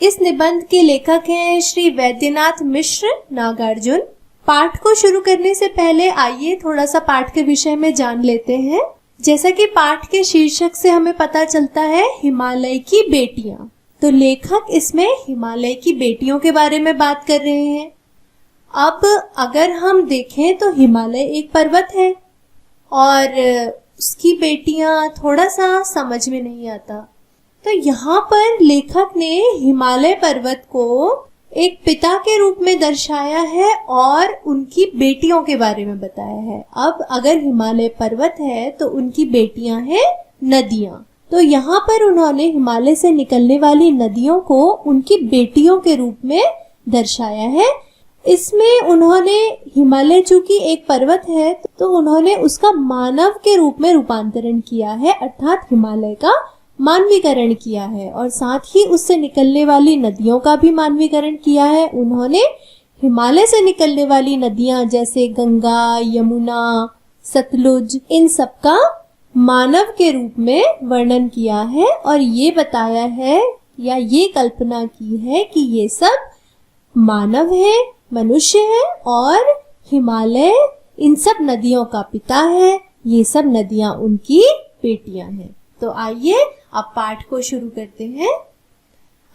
इस निबंध के लेखक हैं श्री वैद्यनाथ मिश्र, नागार्जुन। पाठ को शुरू करने से पहले आइए थोड़ा सा पाठ के विषय में जान लेते हैं। जैसा कि पाठ के शीर्षक से हमें पता चलता है, हिमालय की बेटियां, तो लेखक इसमें हिमालय की बेटियों के बारे में बात कर रहे हैं। अब अगर हम देखें तो हिमालय एक पर्वत है और उसकी बेटियां थोड़ा सा समझ में नहीं आता। तो यहाँ पर लेखक ने हिमालय पर्वत को एक पिता के रूप में दर्शाया है और उनकी बेटियों के बारे में बताया है। अब अगर हिमालय पर्वत है तो उनकी बेटियां हैं नदियां। तो यहाँ पर उन्होंने हिमालय से निकलने वाली नदियों को उनकी बेटियों के रूप में दर्शाया है। इसमें उन्होंने हिमालय चूंकि एक पर्वत है तो उन्होंने उसका मानव के रूप में रूपांतरण किया है, अर्थात हिमालय का मानवीकरण किया है और साथ ही उससे निकलने वाली नदियों का भी मानवीकरण किया है। उन्होंने हिमालय से निकलने वाली नदियां जैसे गंगा, यमुना, सतलुज, इन सब का मानव के रूप में वर्णन किया है और ये बताया है या ये कल्पना की है कि ये सब मानव है, मनुष्य है और हिमालय इन सब नदियों का पिता है। ये सब नदियां उनकी बेटियां हैं। तो आइए अब पाठ को शुरू करते हैं।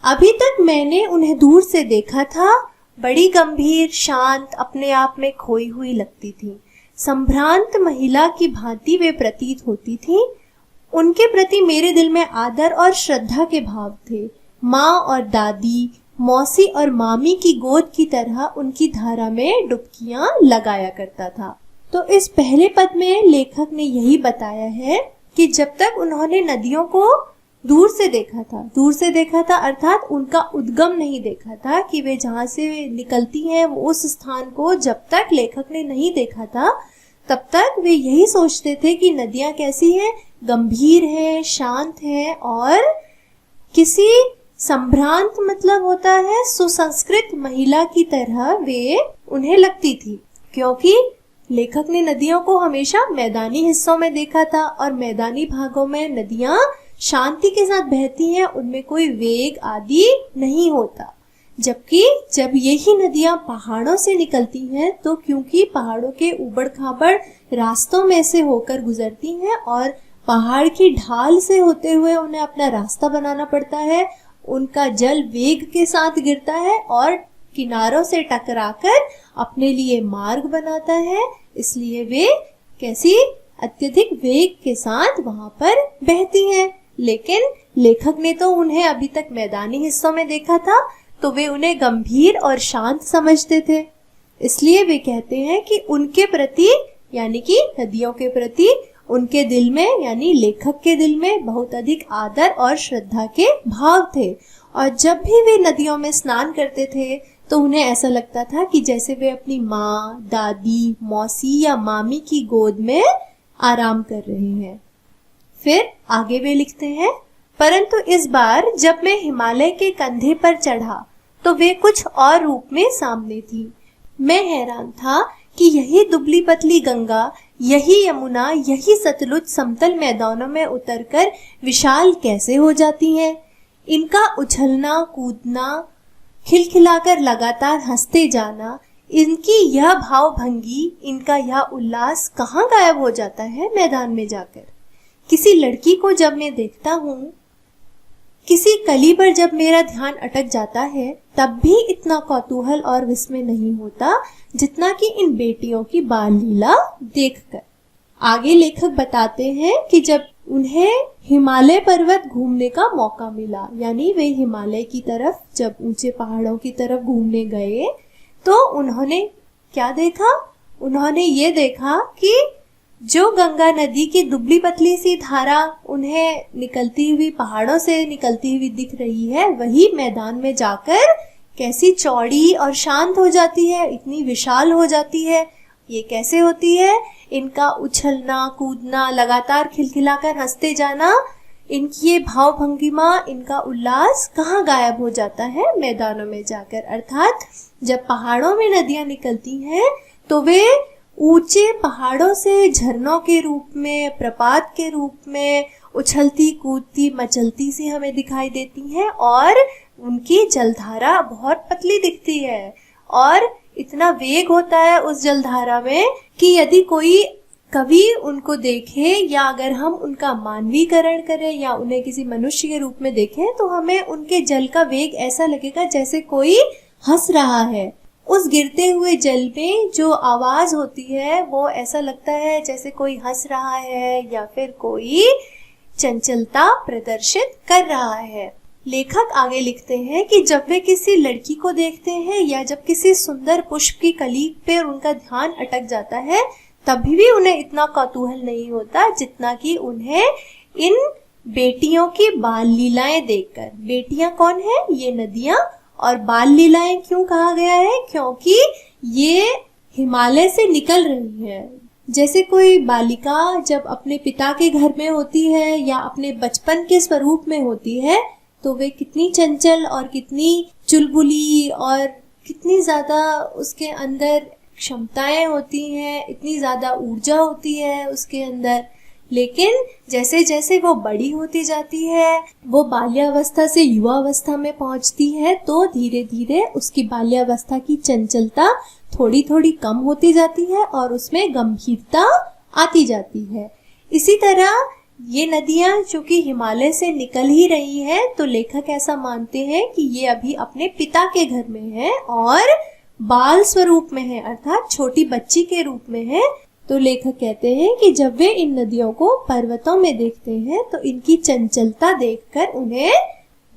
अभी तक मैंने उन्हें दूर से देखा था। बड़ी गंभीर, शांत, अपने आप में खोई हुई लगती थी। संभ्रांत महिला की भांति वे प्रतीत होती थी। उनके प्रति मेरे दिल में आदर और श्रद्धा के भाव थे। माँ और दादी, मौसी और मामी की गोद की तरह उनकी धारा में डुबकियां लगाया करता था। तो इस पहले पद में लेखक ने यही बताया है कि जब तक उन्होंने नदियों को दूर से देखा था अर्थात उनका उद्गम नहीं देखा था कि वे जहाँ से निकलती हैं वो उस स्थान को जब तक लेखक ने नहीं देखा था, तब तक वे यही सोचते थे कि नदियाँ कैसी हैं, गंभीर है, शांत है और किसी संभ्रांत मतलब होता है सुसंस्कृत महिला की तरह वे उन्हें लगती थी, क्योंकि लेखक ने नदियों को हमेशा मैदानी हिस्सों में देखा था और मैदानी भागों में नदियां शांति के साथ बहती हैं, उनमें कोई वेग आदि नहीं होता। जबकि जब यही नदियां पहाड़ों से निकलती हैं तो क्योंकि पहाड़ों के ऊबड़ खाबड़ रास्तों में से होकर गुजरती हैं और पहाड़ की ढाल से होते हुए उन्हें अपना रास्ता बनाना पड़ता है, उनका जल वेग के साथ गिरता है और किनारों से टकराकर अपने लिए मार्ग बनाता है, इसलिए वे कैसी अत्यधिक वेग के साथ वहां पर बहती हैं। लेकिन लेखक ने तो उन्हें अभी तक मैदानी हिस्सों में देखा था तो वे उन्हें गंभीर और शांत समझते थे। इसलिए वे कहते हैं कि उनके प्रति यानी कि नदियों के प्रति उनके दिल में यानी लेखक के दिल में बहुत अधिक आदर और श्रद्धा के भाव थे और जब भी वे नदियों में स्नान करते थे तो उन्हें ऐसा लगता था कि जैसे वे अपनी माँ, दादी, मौसी या मामी की गोद में आराम कर रहे हैं। फिर आगे वे लिखते हैं, परंतु इस बार जब मैं हिमालय के कंधे पर चढ़ा तो वे कुछ और रूप में सामने थी। मैं हैरान था कि यही दुबली पतली गंगा, यही यमुना, यही सतलुज समतल मैदानों में उतरकर विशाल कैसे हो जाती हैं। इनका उछलना, कूदना, खिलखिलाकर लगातार हंसते जाना, इनकी यह भाव भंगी, इनका यह उल्लास कहाँ गायब हो जाता है मैदान में जाकर। किसी लड़की को जब मैं देखता हूँ, किसी कली पर जब मेरा ध्यान अटक जाता है, तब भी इतना कौतूहल और विस्मय नहीं होता जितना कि इन बेटियों की बाल लीला देखकर। आगे लेखक बताते हैं कि जब उन्हें हिमालय पर्वत घूमने का मौका मिला, यानी वे हिमालय की तरफ जब ऊंचे पहाड़ों की तरफ घूमने गए तो उन्होंने क्या देखा? उन्होंने ये देखा कि जो गंगा नदी की दुबली पतली सी धारा उन्हें निकलती हुई पहाड़ों से निकलती हुई दिख रही है, वही मैदान में जाकर कैसी चौड़ी और शांत हो जाती है, इतनी विशाल हो जाती है। ये कैसे होती है? इनका उछलना, कूदना, लगातार खिलखिलाकर हंसते जाना, इनकी ये भाव भंगिमा, इनका उल्लास कहाँ गायब हो जाता है? मैदानों में जाकर। अर्थात जब पहाड़ों में नदियां निकलती हैं तो वे ऊंचे पहाड़ों से झरनों के रूप में, प्रपात के रूप में उछलती कूदती मचलती सी हमें दिखाई देती हैं और उनकी जलधारा बहुत पतली दिखती है और इतना वेग होता है उस जलधारा में कि यदि कोई कभी उनको देखे या अगर हम उनका मानवीकरण करें या उन्हें किसी मनुष्य के रूप में देखें तो हमें उनके जल का वेग ऐसा लगेगा जैसे कोई हंस रहा है। उस गिरते हुए जल में जो आवाज होती है वो ऐसा लगता है जैसे कोई हंस रहा है या फिर कोई चंचलता प्रदर्शित कर रहा है। लेखक आगे लिखते हैं कि जब वे किसी लड़की को देखते हैं या जब किसी सुंदर पुष्प की कली पे उनका ध्यान अटक जाता है तभी भी उन्हें इतना कौतूहल नहीं होता जितना कि उन्हें इन बेटियों की बाल लीलाएं देखकर। बेटियां कौन है? ये नदियां। और बाल लीलाएं क्यों कहा गया है? क्योंकि ये हिमालय से निकल रही है। जैसे कोई बालिका जब अपने पिता के घर में होती है या अपने बचपन के स्वरूप में होती है तो वे कितनी चंचल और कितनी चुलबुली और कितनी ज्यादा उसके अंदर क्षमताएं होती हैं, इतनी ज्यादा ऊर्जा होती है उसके अंदर। लेकिन जैसे जैसे वो बड़ी होती जाती है, वो बाल्यावस्था से युवावस्था में पहुंचती है तो धीरे धीरे उसकी बाल्यावस्था की चंचलता थोड़ी थोड़ी कम होती जाती है और उसमें गंभीरता आती जाती है। इसी तरह ये नदियां जो कि हिमालय से निकल ही रही है तो लेखक ऐसा मानते हैं कि ये अभी अपने पिता के घर में है और बाल स्वरूप में है, अर्थात छोटी बच्ची के रूप में है। तो लेखक कहते हैं कि जब वे इन नदियों को पर्वतों में देखते हैं तो इनकी चंचलता देखकर उन्हें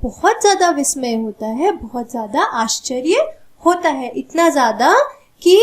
बहुत ज्यादा विस्मय होता है, बहुत ज्यादा आश्चर्य होता है। इतना ज्यादा कि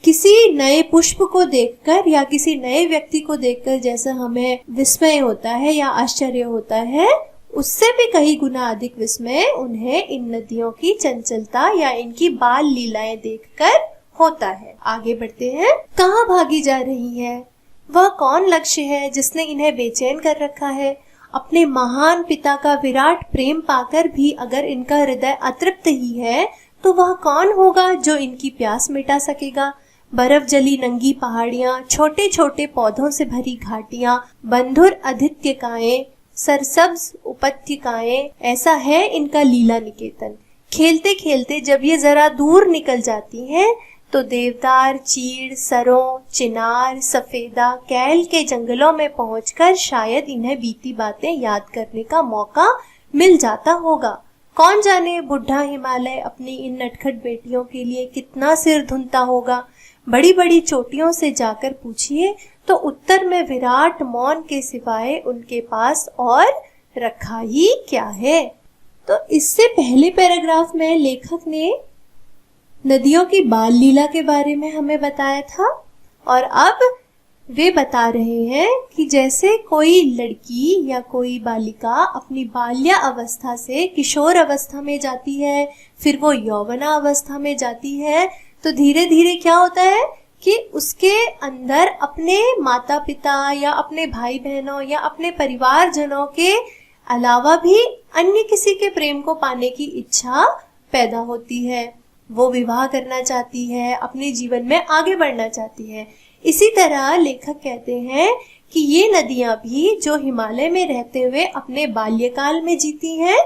किसी नए पुष्प को देखकर या किसी नए व्यक्ति को देखकर जैसा हमें विस्मय होता है या आश्चर्य होता है, उससे भी कई गुना अधिक विस्मय उन्हें इन नदियों की चंचलता या इनकी बाल लीलाएं देखकर होता है। आगे बढ़ते हैं। कहाँ भागी जा रही है? वह कौन लक्ष्य है जिसने इन्हें बेचैन कर रखा है? अपने महान पिता का विराट प्रेम पाकर भी अगर इनका हृदय अतृप्त ही है तो वह कौन होगा जो इनकी प्यास मिटा सकेगा? बर्फ जली नंगी पहाड़ियां, छोटे छोटे पौधों से भरी घाटियां, बंधुर आदित्यकाएं, सरसब्ज उपत्यकाएं, ऐसा है इनका लीला निकेतन। खेलते खेलते जब ये जरा दूर निकल जाती हैं तो देवदार, चीड़, सरों, चिनार, सफेदा, कैल के जंगलों में पहुंचकर शायद इन्हें बीती बातें याद करने का मौका मिल जाता होगा। कौन जाने बुढ़ा हिमालय अपनी इन नटखट बेटियों के लिए कितना सिर धुनता होगा। बड़ी बड़ी चोटियों से जाकर पूछिए तो उत्तर में विराट मौन के सिवाय उनके पास और रखा ही क्या है। तो इससे पहले पैराग्राफ में लेखक ने नदियों की बाल लीला के बारे में हमें बताया था और अब वे बता रहे हैं कि जैसे कोई लड़की या कोई बालिका अपनी बाल्या अवस्था से किशोर अवस्था में जाती है, फिर वो यौवना अवस्था में जाती है, तो धीरे धीरे क्या होता है कि उसके अंदर अपने माता पिता या अपने भाई बहनों या अपने परिवारजनों के अलावा भी अन्य किसी के प्रेम को पाने की इच्छा पैदा होती है। वो विवाह करना चाहती है, अपने जीवन में आगे बढ़ना चाहती है। इसी तरह लेखक कहते हैं कि ये नदियां भी जो हिमालय में रहते हुए अपने बाल्यकाल में जीती हैं,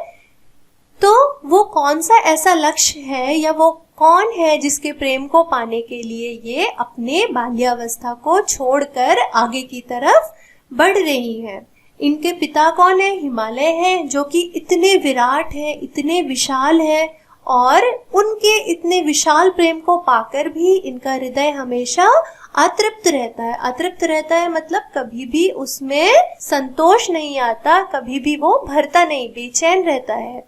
तो वो कौन सा ऐसा लक्ष्य है या वो कौन है जिसके प्रेम को पाने के लिए ये अपने बाल्यावस्था को छोड़कर आगे की तरफ बढ़ रही हैं। इनके पिता कौन है? हिमालय है, जो कि इतने विराट है, इतने विशाल है और उनके इतने विशाल प्रेम को पाकर भी इनका हृदय हमेशा अतृप्त रहता है। अतृप्त रहता है मतलब कभी भी उसमें संतोष नहीं आता, कभी भी वो भरता नहीं, बेचैन रहता है।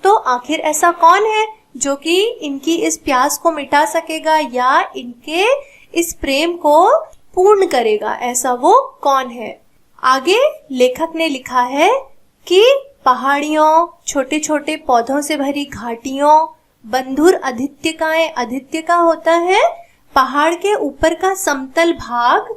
तो आखिर ऐसा कौन है जो कि इनकी इस प्यास को मिटा सकेगा या इनके इस प्रेम को पूर्ण करेगा? ऐसा वो कौन है? आगे लेखक ने लिखा है कि पहाड़ियों, छोटे छोटे पौधों से भरी घाटियों, बंधुर आदित्यकाएं, आदित्य होता है पहाड़ के ऊपर का समतल भाग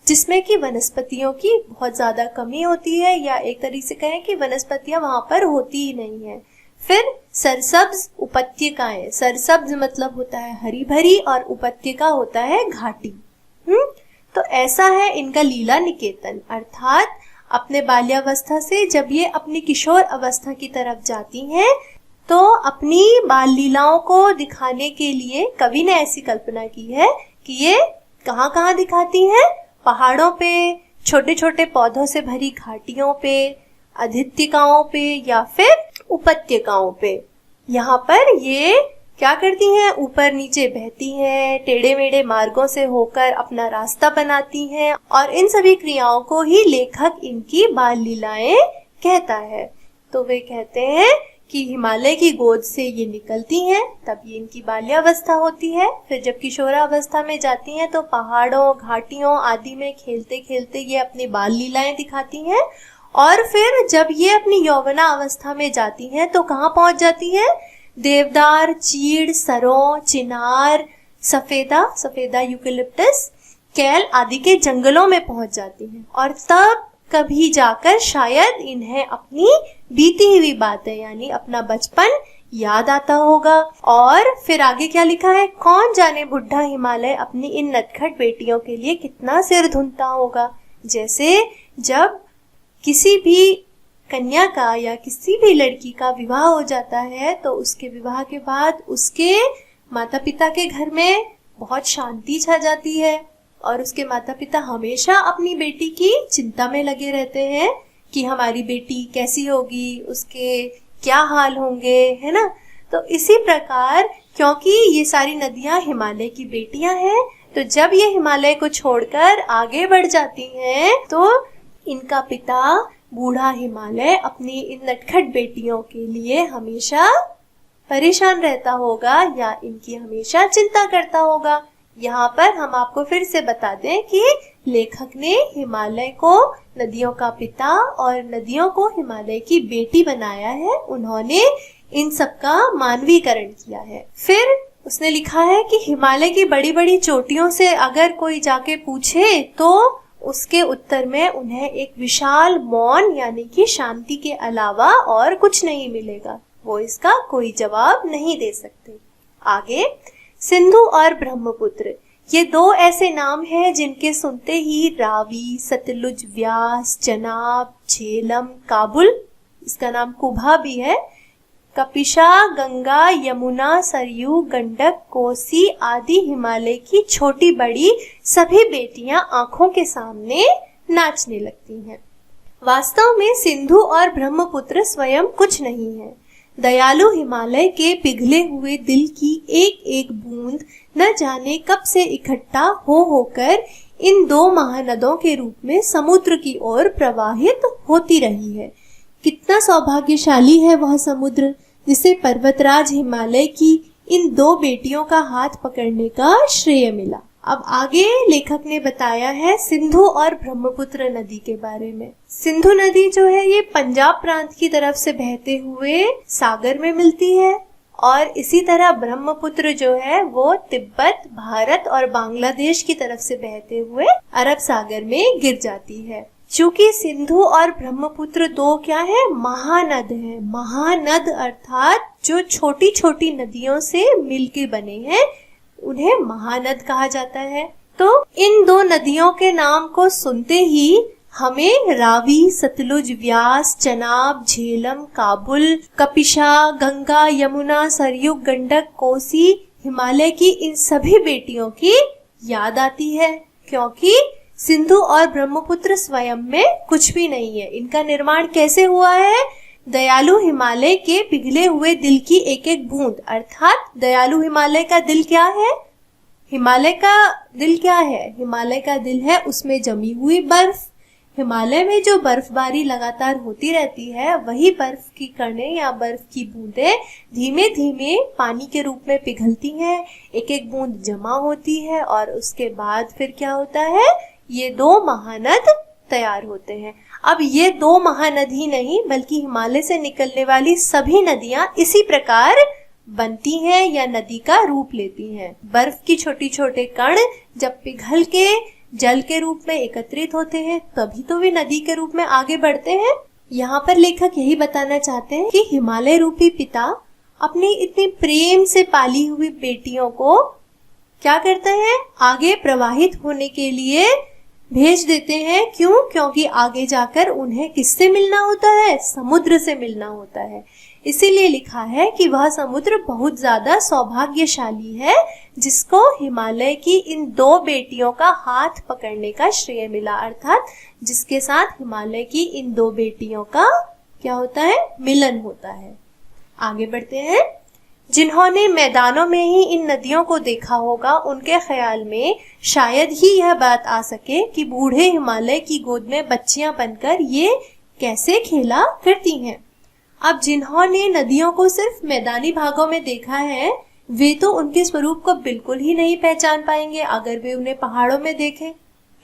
जिसमें कि वनस्पतियों की बहुत ज्यादा कमी होती है, या एक तरीके से कहें कि वनस्पतियां वहां पर होती ही नहीं है। फिर सरसब्ज उपत्यकाएं, सरसब्ज मतलब होता है हरी भरी और उपत्यका होता है घाटी। तो ऐसा है इनका लीला निकेतन, अर्थात अपने बाल्यावस्था से जब ये अपनी किशोर अवस्था की तरफ जाती हैं तो अपनी बाल लीलाओं को दिखाने के लिए कवि ने ऐसी कल्पना की है कि ये कहाँ कहाँ दिखाती हैं? पहाड़ों पे, छोटे छोटे पौधों से भरी घाटियों पे, अधित्यकाओं पे या फिर उपत्यकाओं पे। यहाँ पर ये क्या करती हैं? ऊपर नीचे बहती हैं, टेढ़े मेढ़े मार्गों से होकर अपना रास्ता बनाती हैं और इन सभी क्रियाओं को ही लेखक इनकी बाल लीलाएं कहता है। तो वे कहते हैं कि हिमालय की गोद से ये निकलती हैं, तब ये इनकी बाल्यावस्था होती है। फिर जब किशोरावस्था में जाती हैं तो पहाड़ों, घाटियों आदि में खेलते खेलते ये अपनी बाल लीलाएं दिखाती हैं। और फिर जब ये अपनी यौवना अवस्था में जाती हैं तो कहाँ पहुंच जाती हैं? देवदार, चीड़, सरों, चिनार, सफेदा यूकेलिप्टस, कैल आदि के जंगलों में पहुंच जाती हैं। और तब कभी जाकर शायद इन्हें अपनी बीती हुई बातें यानी अपना बचपन याद आता होगा। और फिर आगे क्या लिखा है? कौन जाने बुढ़ा हिमालय अपनी इन नटखट बेटियों के लिए कितना सिर धुनता होगा। जैसे जब किसी भी कन्या का या किसी भी लड़की का विवाह हो जाता है तो उसके विवाह के बाद उसके माता पिता के घर में बहुत शांति छा जाती है और उसके माता पिता हमेशा अपनी बेटी की चिंता में लगे रहते हैं कि हमारी बेटी कैसी होगी, उसके क्या हाल होंगे, है ना। तो इसी प्रकार क्योंकि ये सारी नदियां हिमालय की बेटियां हैं, तो जब ये हिमालय को छोड़कर आगे बढ़ जाती हैं तो इनका पिता बूढ़ा हिमालय अपनी इन नटखट बेटियों के लिए हमेशा परेशान रहता होगा या इनकी हमेशा चिंता करता होगा। यहाँ पर हम आपको फिर से बता दें कि लेखक ने हिमालय को नदियों का पिता और नदियों को हिमालय की बेटी बनाया है। उन्होंने इन सब का मानवीकरण किया है। फिर उसने लिखा है कि हिमालय की बड़ी बड़ी चोटियों से अगर कोई जाके पूछे तो उसके उत्तर में उन्हें एक विशाल मौन यानी कि शांति के अलावा और कुछ नहीं मिलेगा। वो इसका कोई जवाब नहीं दे सकते। आगे सिंधु और ब्रह्मपुत्र, ये दो ऐसे नाम हैं जिनके सुनते ही रावी, सतलुज, व्यास, चनाब, झेलम, काबुल, इसका नाम कुभा भी है, कपिशा, गंगा, यमुना, सरयू, गंडक, कोसी आदि हिमालय की छोटी बड़ी सभी बेटियां आंखों के सामने नाचने लगती हैं। वास्तव में सिंधु और ब्रह्मपुत्र स्वयं कुछ नहीं है। दयालु हिमालय के पिघले हुए दिल की एक एक बूंद न जाने कब से इकट्ठा होकर इन दो महानदों के रूप में समुद्र की ओर प्रवाहित होती रही है। कितना सौभाग्यशाली है वह समुद्र जिसे पर्वतराज हिमालय की इन दो बेटियों का हाथ पकड़ने का श्रेय मिला। अब आगे लेखक ने बताया है सिंधु और ब्रह्मपुत्र नदी के बारे में। सिंधु नदी जो है ये पंजाब प्रांत की तरफ से बहते हुए सागर में मिलती है और इसी तरह ब्रह्मपुत्र जो है वो तिब्बत, भारत और बांग्लादेश की तरफ से बहते हुए अरब सागर में गिर जाती है। चूंकि सिंधु और ब्रह्मपुत्र दो क्या है? महानद है। महानद अर्थात जो छोटी छोटी नदियों से मिलके बने हैं उन्हें महानद कहा जाता है। तो इन दो नदियों के नाम को सुनते ही हमें रावी, सतलुज, व्यास, चनाब, झेलम, काबुल, कपिशा, गंगा, यमुना, सरयू, गंडक, कोसी हिमालय की इन सभी बेटियों की याद आती है, क्योंकि सिंधु और ब्रह्मपुत्र स्वयं में कुछ भी नहीं है। इनका निर्माण कैसे हुआ है? दयालु हिमालय के पिघले हुए दिल की एक एक बूंद, अर्थात दयालु हिमालय का दिल क्या है? हिमालय का दिल क्या है? हिमालय का दिल है उसमें जमी हुई बर्फ। हिमालय में जो बर्फबारी लगातार होती रहती है वही बर्फ की कणें या बर्फ की बूंदें धीमे धीमे पानी के रूप में पिघलती हैं, एक एक बूंद जमा होती है और उसके बाद फिर क्या होता है? ये दो महानद तैयार होते हैं। अब ये दो महानद ही नहीं बल्कि हिमालय से निकलने वाली सभी नदियां इसी प्रकार बनती हैं या नदी का रूप लेती हैं। बर्फ की छोटी छोटे कण जब पिघल के जल के रूप में एकत्रित होते हैं तभी तो वे नदी के रूप में आगे बढ़ते हैं। यहाँ पर लेखक यही बताना चाहते हैं कि हिमालय रूपी पिता अपनी इतनी प्रेम से पाली हुई बेटियों को क्या करते हैं? आगे प्रवाहित होने के लिए भेज देते हैं। क्यों? क्योंकि आगे जाकर उन्हें किससे मिलना होता है? समुद्र से मिलना होता है। इसीलिए लिखा है कि वह समुद्र बहुत ज्यादा सौभाग्यशाली है जिसको हिमालय की इन दो बेटियों का हाथ पकड़ने का श्रेय मिला, अर्थात जिसके साथ हिमालय की इन दो बेटियों का क्या होता है, मिलन होता है। आगे बढ़ते हैं। जिन्होंने मैदानों में ही इन नदियों को देखा होगा उनके ख्याल में शायद ही यह बात आ सके कि बूढ़े हिमालय की गोद में बच्चियां बनकर ये कैसे खेला करती हैं। अब जिन्होंने नदियों को सिर्फ मैदानी भागों में देखा है वे तो उनके स्वरूप को बिल्कुल ही नहीं पहचान पाएंगे अगर वे उन्हें पहाड़ों में देखें,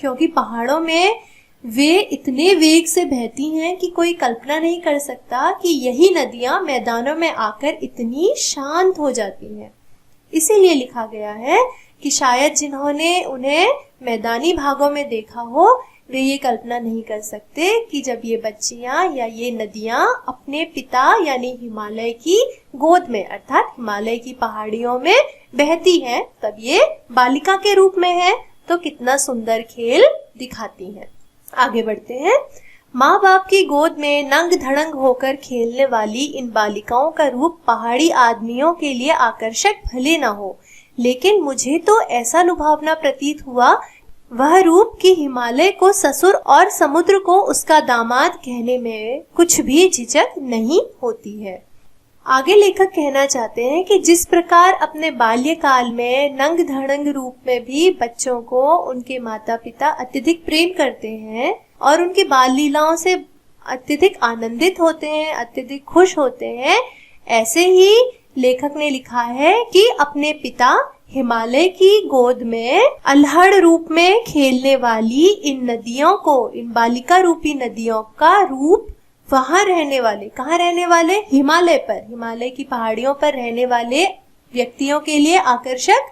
क्योंकि पहाड़ों में वे इतने वेग से बहती हैं कि कोई कल्पना नहीं कर सकता कि यही नदियां मैदानों में आकर इतनी शांत हो जाती हैं। इसीलिए लिखा गया है कि शायद जिन्होंने उन्हें मैदानी भागों में देखा हो वे ये कल्पना नहीं कर सकते कि जब ये बच्चियां या ये नदियां अपने पिता यानी हिमालय की गोद में अर्थात हिमालय की पहाड़ियों में बहती हैं तब ये बालिका के रूप में है तो कितना सुंदर खेल दिखाती हैं। आगे बढ़ते हैं। माँ बाप की गोद में नंग धड़ंग होकर खेलने वाली इन बालिकाओं का रूप पहाड़ी आदमियों के लिए आकर्षक भले न हो, लेकिन मुझे तो ऐसा लुभावना प्रतीत हुआ वह रूप कि हिमालय को ससुर और समुद्र को उसका दामाद कहने में कुछ भी झिझक नहीं होती है। आगे लेखक कहना चाहते हैं कि जिस प्रकार अपने बाल्यकाल में नंग धड़ंग रूप में भी बच्चों को उनके माता पिता अत्यधिक प्रेम करते हैं और उनकी बाल लीलाओं से अत्यधिक आनंदित होते हैं, अत्यधिक खुश होते हैं, ऐसे ही लेखक ने लिखा है कि अपने पिता हिमालय की गोद में अल्हड़ रूप में खेलने वाली इन नदियों को, इन बालिका रूपी नदियों का रूप वहां रहने वाले, कहाँ रहने वाले, हिमालय पर, हिमालय की पहाड़ियों पर रहने वाले व्यक्तियों के लिए आकर्षक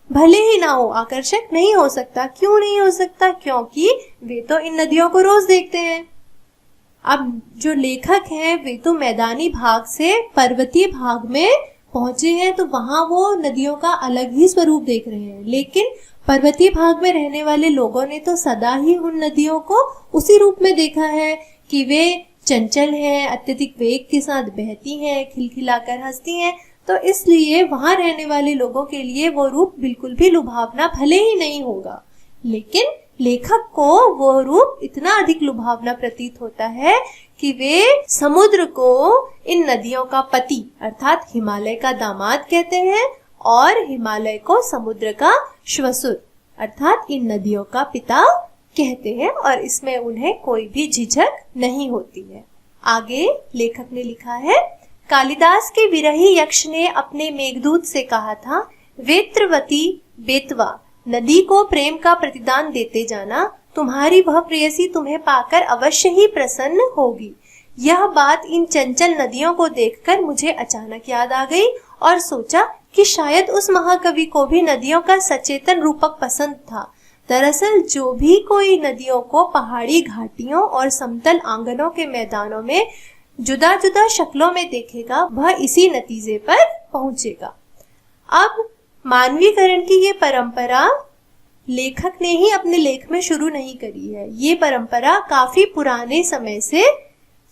भले ही ना हो, आकर्षक नहीं हो सकता। क्यों नहीं हो सकता? क्योंकि वे तो इन नदियों को रोज देखते हैं। अब जो लेखक हैं वे तो मैदानी भाग से पर्वतीय भाग में पहुंचे हैं तो वहां वो नदियों का अलग ही स्वरूप देख रहे हैं, लेकिन पर्वतीय भाग में रहने वाले लोगों ने तो सदा ही उन नदियों को उसी रूप में देखा है कि वे चंचल हैं, अत्यधिक वेग के साथ बहती हैं, खिलखिलाकर हंसती हैं, तो इसलिए वहां रहने वाले लोगों के लिए वो रूप बिल्कुल भी लुभावना भले ही नहीं होगा, लेकिन लेखक को वो रूप इतना अधिक लुभावना प्रतीत होता है कि वे समुद्र को इन नदियों का पति अर्थात हिमालय का दामाद कहते हैं और हिमालय को समुद्र का श्वसुर अर्थात इन नदियों का पिता कहते हैं और इसमें उन्हें कोई भी झिझक नहीं होती है। आगे लेखक ने लिखा है, कालिदास के विरही यक्ष ने अपने मेघदूत से कहा था, वेत्रवती बेतवा नदी को प्रेम का प्रतिदान देते जाना, तुम्हारी वह प्रेयसी तुम्हें पाकर अवश्य ही प्रसन्न होगी। यह बात इन चंचल नदियों को देखकर मुझे अचानक याद आ गई और सोचा कि शायद उस महाकवि को भी नदियों का सचेतन रूपक पसंद था। दरअसल जो भी कोई नदियों को पहाड़ी घाटियों और समतल आंगनों के मैदानों में जुदा जुदा शक्लों में देखेगा वह इसी नतीजे पर पहुंचेगा। अब मानवीकरण की ये परंपरा लेखक ने ही अपने लेख में शुरू नहीं करी है, ये परंपरा काफी पुराने समय से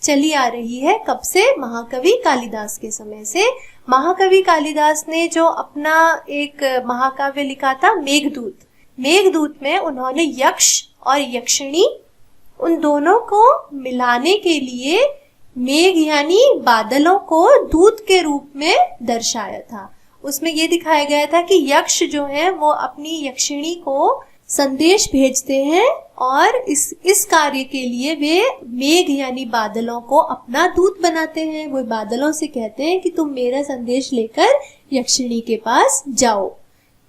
चली आ रही है। कब से? महाकवि कालिदास के समय से। महाकवि कालिदास ने जो अपना एक महाकाव्य लिखा था मेघदूत, मेघदूत में उन्होंने यक्ष और यक्षिणी उन दोनों को मिलाने के लिए मेघ यानी बादलों को दूत के रूप में दर्शाया था। उसमें ये दिखाया गया था कि यक्ष जो है वो अपनी यक्षिणी को संदेश भेजते हैं और इस कार्य के लिए वे मेघ यानी बादलों को अपना दूत बनाते हैं। वो बादलों से कहते हैं कि तुम मेरा संदेश लेकर यक्षिणी के पास जाओ।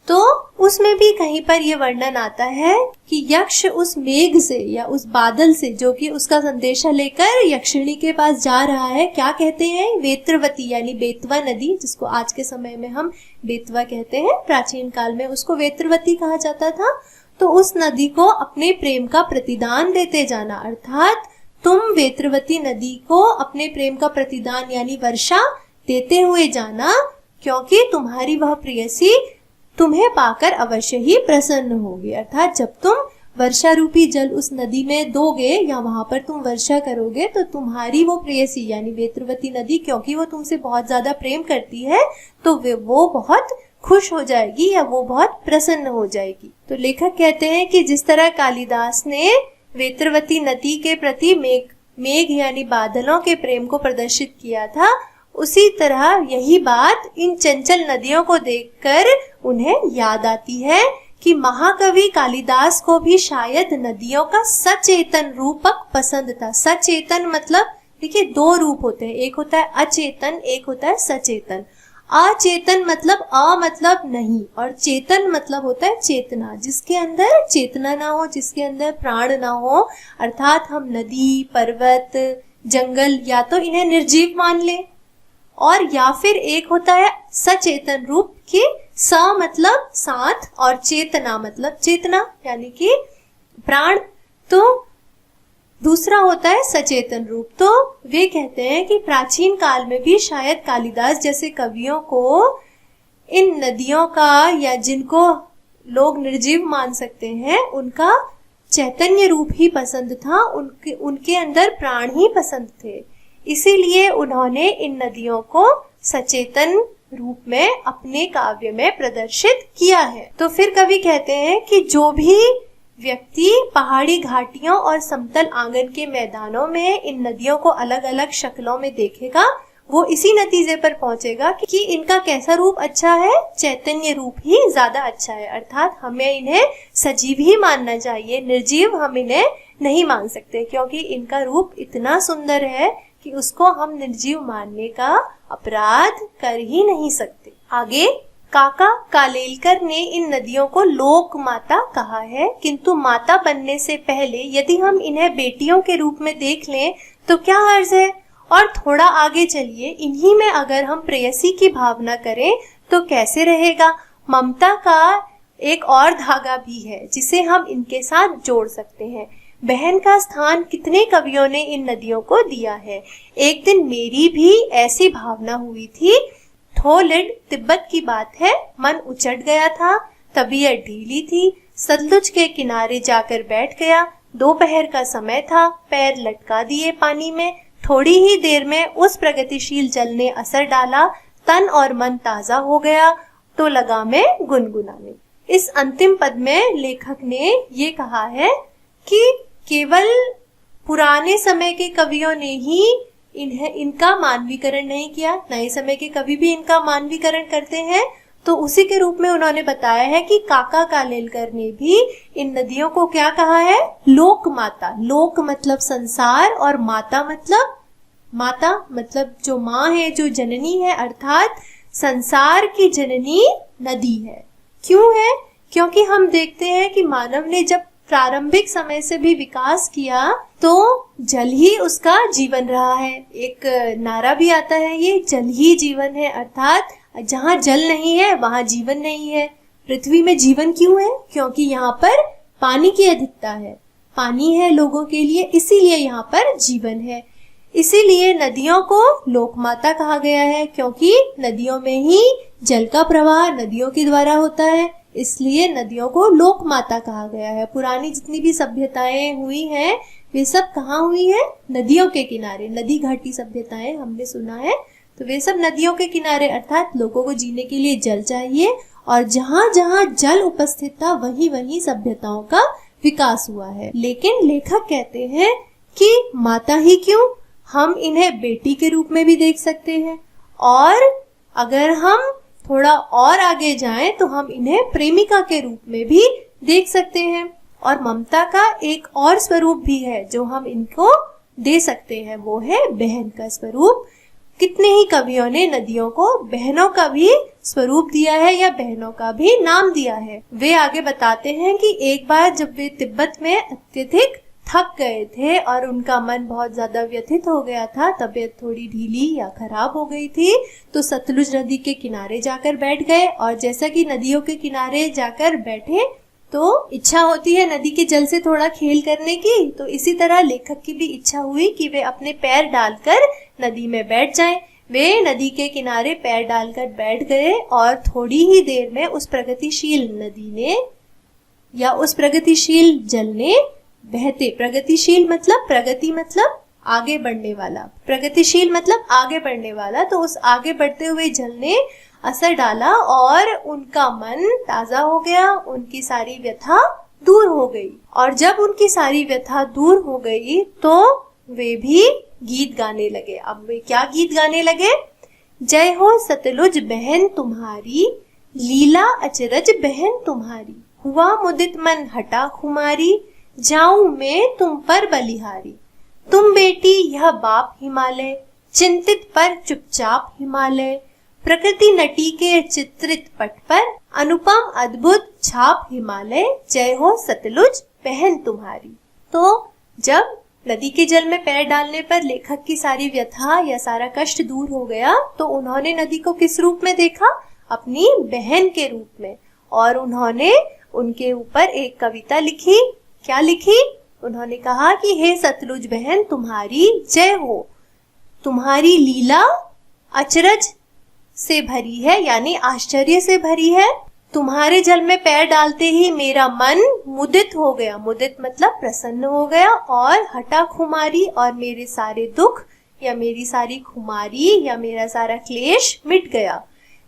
तो उसमें भी कहीं पर यह वर्णन आता है कि यक्ष उस मेघ से या उस बादल से जो कि उसका संदेशा लेकर यक्षिणी के पास जा रहा है, क्या कहते हैं, वेत्रवती यानी बेतवा नदी, जिसको आज के समय में हम बेतवा कहते हैं, प्राचीन काल में उसको वेत्रवती कहा जाता था। तो उस नदी को अपने प्रेम का प्रतिदान देते जाना, अर्थात तुम वेत्रवती नदी को अपने प्रेम का प्रतिदान यानी वर्षा देते हुए जाना, क्योंकि तुम्हारी वह प्रेयसी तुम्हें पाकर अवश्य ही प्रसन्न होगी। अर्थात जब तुम वर्षा रूपी जल उस नदी में दोगे या वहां पर तुम वर्षा करोगे तो तुम्हारी वो प्रेयसी यानी वेत्रवती नदी, क्योंकि वो तुमसे बहुत ज्यादा प्रेम करती है, तो वो बहुत खुश हो जाएगी या वो बहुत प्रसन्न हो जाएगी। तो लेखक कहते हैं कि जिस तरह कालिदास ने वेत्रवती नदी के प्रति मेघ यानी बादलों के प्रेम को प्रदर्शित किया था, उसी तरह यही बात इन चंचल नदियों को देखकर उन्हें याद आती है कि महाकवि कालिदास को भी शायद नदियों का सचेतन रूपक पसंद था। सचेतन मतलब देखिए दो रूप होते हैं, एक होता है अचेतन, एक होता है सचेतन। अचेतन मतलब अ मतलब नहीं और चेतन मतलब होता है चेतना, जिसके अंदर चेतना ना हो, जिसके अंदर प्राण ना हो, अर्थात हम नदी, पर्वत, जंगल या तो इन्हें निर्जीव मान लें, और या फिर एक होता है सचेतन रूप की स मतलब साथ और चेतना मतलब चेतना यानी कि प्राण, तो दूसरा होता है सचेतन रूप। तो वे कहते हैं कि प्राचीन काल में भी शायद कालिदास जैसे कवियों को इन नदियों का या जिनको लोग निर्जीव मान सकते हैं उनका चैतन्य रूप ही पसंद था, उनके अंदर प्राण ही पसंद थे, इसीलिए उन्होंने इन नदियों को सचेतन रूप में अपने काव्य में प्रदर्शित किया है। तो फिर कवि कहते हैं कि जो भी व्यक्ति पहाड़ी घाटियों और समतल आंगन के मैदानों में इन नदियों को अलग अलग शक्लों में देखेगा, वो इसी नतीजे पर पहुंचेगा कि इनका कैसा रूप अच्छा है, चैतन्य रूप ही ज्यादा अच्छा है, अर्थात हमें इन्हें सजीव ही मानना चाहिए, निर्जीव हम इन्हें नहीं मान सकते, क्योंकि इनका रूप इतना सुंदर है कि उसको हम निर्जीव मानने का अपराध कर ही नहीं सकते। आगे काका कालेलकर ने इन नदियों को लोक माता कहा है, किंतु माता बनने से पहले यदि हम इन्हें बेटियों के रूप में देख लें तो क्या अर्ज है। और थोड़ा आगे चलिए, इन्हीं में अगर हम प्रेयसी की भावना करें तो कैसे रहेगा। ममता का एक और धागा भी है जिसे हम इनके साथ जोड़ सकते हैं। बहन का स्थान कितने कवियों ने इन नदियों को दिया है। एक दिन मेरी भी ऐसी भावना हुई थी। थोलिड तिब्बत की बात है, मन उचट गया था, तबीयत ढीली थी, सतलुज के किनारे जाकर बैठ गया। दोपहर का समय था, पैर लटका दिए पानी में। थोड़ी ही देर में उस प्रगतिशील जल ने असर डाला, तन और मन ताजा हो गया, तो लगा मैं गुनगुनाने। इस अंतिम पद में लेखक ने ये कहा है कि केवल पुराने समय के कवियों ने ही इनका मानवीकरण नहीं किया, नए समय के कवि भी इनका मानवीकरण करते हैं। तो उसी के रूप में उन्होंने बताया है कि काका कालेलकर ने भी इन नदियों को क्या कहा है, लोक माता। लोक मतलब संसार और माता मतलब जो माँ है, जो जननी है, अर्थात संसार की जननी नदी है। क्यों है? क्योंकि हम देखते हैं कि मानव ने जब प्रारंभिक समय से भी विकास किया तो जल ही उसका जीवन रहा है। एक नारा भी आता है, ये जल ही जीवन है, अर्थात जहाँ जल नहीं है वहाँ जीवन नहीं है। पृथ्वी में जीवन क्यों है? क्योंकि यहाँ पर पानी की अधिकता है, पानी है लोगों के लिए, इसीलिए यहाँ पर जीवन है। इसीलिए नदियों को लोकमाता कहा गया है, क्योंकि नदियों में ही जल का प्रवाह नदियों के द्वारा होता है, इसलिए नदियों को लोक माता कहा गया है। पुरानी जितनी भी सभ्यताएं हुई हैं वे सब कहाँ हुई है? नदियों के किनारे। नदी घाटी सभ्यताएं हमने सुना है, तो वे सब नदियों के किनारे, अर्थात लोगों को जीने के लिए जल चाहिए, और जहाँ जहाँ जल उपस्थित था वहीं वहीं सभ्यताओं का विकास हुआ है। लेकिन लेखक कहते हैं कि माता ही क्यों, हम इन्हें बेटी के रूप में भी देख सकते हैं, और अगर हम थोड़ा और आगे जाएं तो हम इन्हें प्रेमिका के रूप में भी देख सकते हैं। और ममता का एक और स्वरूप भी है जो हम इनको दे सकते हैं, वो है बहन का स्वरूप। कितने ही कवियों ने नदियों को बहनों का भी स्वरूप दिया है या बहनों का भी नाम दिया है। वे आगे बताते हैं कि एक बार जब वे तिब्बत में अत्यधिक थक गए थे और उनका मन बहुत ज्यादा व्यथित हो गया था, तबीयत थोड़ी ढीली या खराब हो गई थी, तो सतलुज नदी के किनारे जाकर बैठ गए। और जैसा कि नदियों के किनारे जाकर बैठे तो इच्छा होती है नदी के जल से थोड़ा खेल करने की, तो इसी तरह लेखक की भी इच्छा हुई कि वे अपने पैर डालकर नदी में बैठ जाएं। वे नदी के किनारे पैर डालकर बैठ गए और थोड़ी ही देर में उस प्रगतिशील नदी ने या उस प्रगतिशील जल ने बहते, प्रगतिशील मतलब प्रगति मतलब आगे बढ़ने वाला, प्रगतिशील मतलब आगे बढ़ने वाला, तो उस आगे बढ़ते हुए जल ने असर डाला और उनका मन ताजा हो गया, उनकी सारी व्यथा दूर हो गई। और जब उनकी सारी व्यथा दूर हो गई तो वे भी गीत गाने लगे। अब वे क्या गीत गाने लगे? जय हो सतलुज बहन तुम्हारी, लीला अचरज बहन तुम्हारी, हुआ मुदित मन हटा खुमारी, जाऊं मैं तुम पर बलिहारी। तुम बेटी यह बाप हिमालय, चिंतित पर चुपचाप हिमालय, प्रकृति नटी के चित्रित पट पर, अनुपम अद्भुत छाप हिमालय, जय हो सतलुज बहन तुम्हारी। तो जब नदी के जल में पैर डालने पर लेखक की सारी व्यथा या सारा कष्ट दूर हो गया, तो उन्होंने नदी को किस रूप में देखा? अपनी बहन के रूप में। और उन्होंने उनके ऊपर एक कविता लिखी। क्या लिखी? उन्होंने कहा कि हे सतलुज बहन तुम्हारी जय हो, तुम्हारी लीला अचरज से भरी है, यानी आश्चर्य से भरी है। तुम्हारे जल में पैर डालते ही मेरा मन मुदित हो गया, मुदित मतलब प्रसन्न हो गया, और हटा खुमारी, और मेरे सारे दुख या मेरी सारी खुमारी या मेरा सारा क्लेश मिट गया।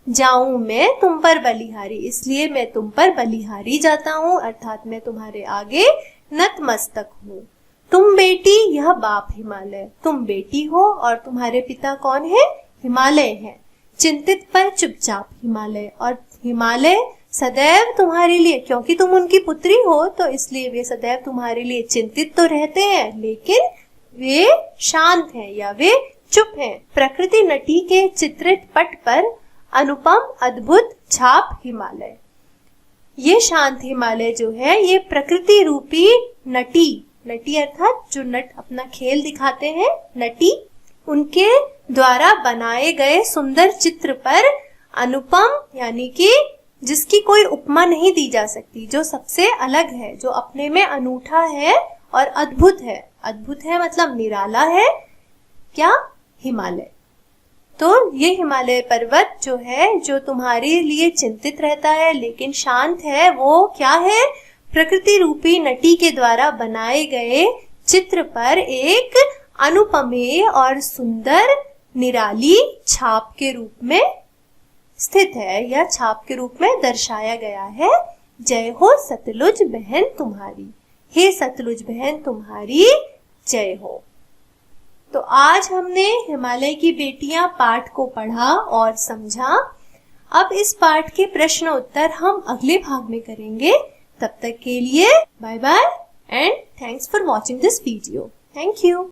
जाऊं मैं तुम पर बलिहारी, इसलिए मैं तुम पर बलिहारी जाता हूँ, अर्थात मैं तुम्हारे आगे नतमस्तक हूँ। तुम बेटी यह बाप हिमालय, तुम बेटी हो और तुम्हारे पिता कौन है? हिमालय है। चिंतित पर चुपचाप हिमालय, और हिमालय सदैव तुम्हारे लिए, क्योंकि तुम उनकी पुत्री हो तो इसलिए वे सदैव तुम्हारे लिए चिंतित तो रहते हैं, लेकिन वे शांत हैं या वे चुप हैं। प्रकृति नटी के चित्रित पट पर, अनुपम अद्भुत छाप हिमालय। ये शांत हिमालय जो है ये प्रकृति रूपी नटी, नटी अर्थात जो नट अपना खेल दिखाते हैं, नटी, उनके द्वारा बनाए गए सुंदर चित्र पर अनुपम यानी कि जिसकी कोई उपमा नहीं दी जा सकती, जो सबसे अलग है, जो अपने में अनूठा है और अद्भुत है। अद्भुत है मतलब निराला है। क्या? हिमालय। तो ये हिमालय पर्वत जो है, जो तुम्हारे लिए चिंतित रहता है लेकिन शांत है, वो क्या है? प्रकृति रूपी नटी के द्वारा बनाए गए चित्र पर एक अनुपमेय और सुंदर निराली छाप के रूप में स्थित है, या छाप के रूप में दर्शाया गया है। जय हो सतलुज बहन तुम्हारी, हे सतलुज बहन तुम्हारी जय हो। तो आज हमने हिमालय की बेटियां पाठ को पढ़ा और समझा। अब इस पाठ के प्रश्न उत्तर हम अगले भाग में करेंगे। तब तक के लिए bye bye and thanks for watching this video. Thank you.